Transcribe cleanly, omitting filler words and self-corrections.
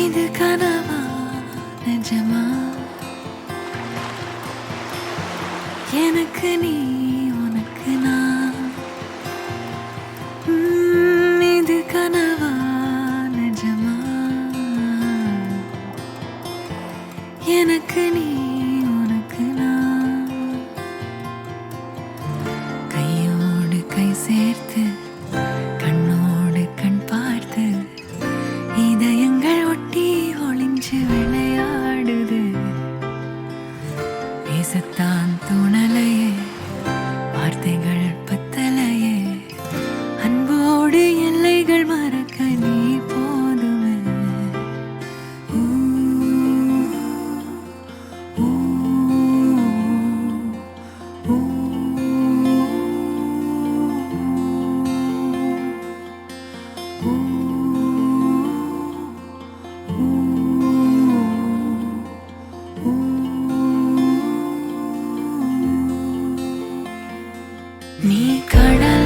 இது கனவா நிஜமா எனக்கு நீ உனக்கு நான் இது கனவா நிஜமா எனக்கு நீ உனக்கு நான் கையோடு கை சேர்த்து கண்ணோடு கண் பார்த்து இதயங்கள் ஒட்டி ஒளிஞ்சு விளையாடுது பேசத்தான் தோணலையே வார்த்தைகள் பத்தலையே அன்போடு எல்லைகள் மறக்க நீ போதுமே ஊ, ஊ, ஊ, ஊ, ஊ, நீ கடல்